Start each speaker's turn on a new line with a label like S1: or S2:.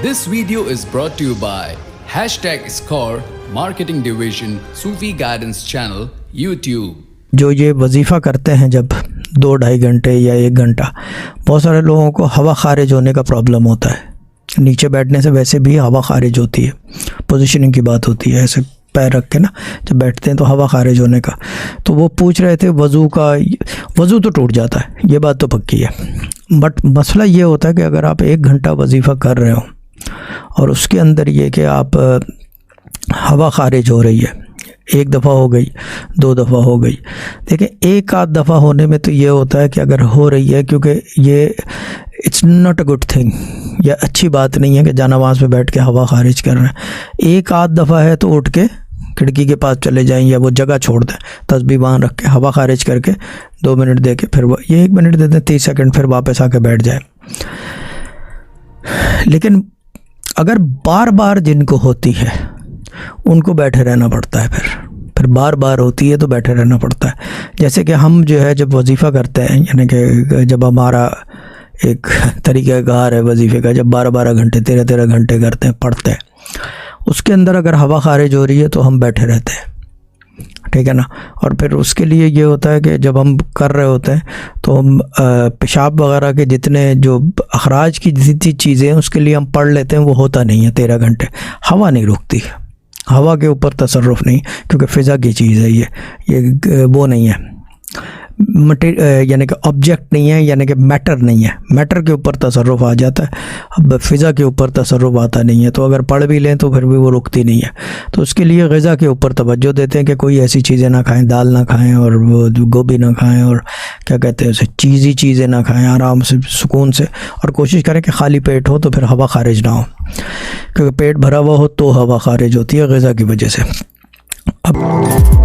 S1: This video is brought to you by #Score Marketing Division Sufi Guidance Channel YouTube।
S2: जो ये वजीफ़ा करते हैं जब 2-2.5 घंटे या 1 घंटा, बहुत सारे लोगों को हवा खारिज होने का प्रॉब्लम होता है। नीचे बैठने से वैसे भी हवा खारिज होती है, पोजीशनिंग की बात होती है, ऐसे पैर रख के ना जब बैठते हैं तो हवा खारिज होने का। तो वो पूछ रहे थे वज़ू का, वज़ू तो टूट जाता है, ये बात तो पक्की है, बट मसला ये होता है कि अगर आप 1 घंटा वजीफ़ा कर रहे हो और उसके अंदर ये कि आप हवा खारिज हो रही है, 1 दफ़ा हो गई, 2 दफ़ा हो गई, देखिए 1 आध दफ़ा होने में तो ये होता है कि अगर हो रही है, क्योंकि ये it's not a good thing, या अच्छी बात नहीं है कि जानामाज़ पे बैठ के हवा खारिज कर रहे हैं। 1 आध दफ़ा है तो उठ के खिड़की के पास चले जाएं या वो जगह छोड़ दें, तस्बीह बांध रख के हवा खारिज करके 2 मिनट दे के फिर ये 1 मिनट दे दें, 30 सेकंड, फिर वापस आके बैठ जाए। लेकिन अगर बार बार जिनको होती है उनको बैठे रहना पड़ता है, फिर बार बार होती है तो बैठे रहना पड़ता है। जैसे कि हम जो है जब वजीफ़ा करते हैं, यानी कि जब हमारा एक तरीक़ाकार है वजीफ़े का, जब 12-12 घंटे 13-13 घंटे करते हैं, पढ़ते हैं, उसके अंदर अगर हवा खारिज हो रही है तो हम बैठे रहते हैं, ठीक है ना। और फिर उसके लिए ये होता है कि जब हम कर रहे होते हैं तो हम पेशाब वगैरह के जितने जो अखराज की जितनी चीज़ें हैं उसके लिए हम पढ़ लेते हैं, वो होता नहीं है 13 घंटे, हवा नहीं रुकती, हवा के ऊपर तसर्रुफ़ नहीं, क्योंकि फ़िज़ा की चीज़ है ये वो नहीं है, यानी कि ऑब्जेक्ट नहीं है, यानी कि मैटर नहीं है, मैटर के ऊपर तसर्रुफ़ आ जाता है, अब फ़िज़ा के ऊपर तसर्रुफ़ आता नहीं है। तो अगर पढ़ भी लें तो फिर भी वो रुकती नहीं है। तो उसके लिए ग़िज़ा के ऊपर तवज्जो देते हैं कि कोई ऐसी चीज़ें ना खाएं, दाल ना खाएं और वो गोभी ना खाएं और क्या कहते हैं उसे चीज़ी चीज़ें ना खाएं, आराम से सुकून से, और कोशिश करें कि खाली पेट हो तो फिर हवा खारिज ना हो, क्योंकि पेट भरा हुआ हो तो हवा खारिज होती है ग़िज़ा की वजह से। अब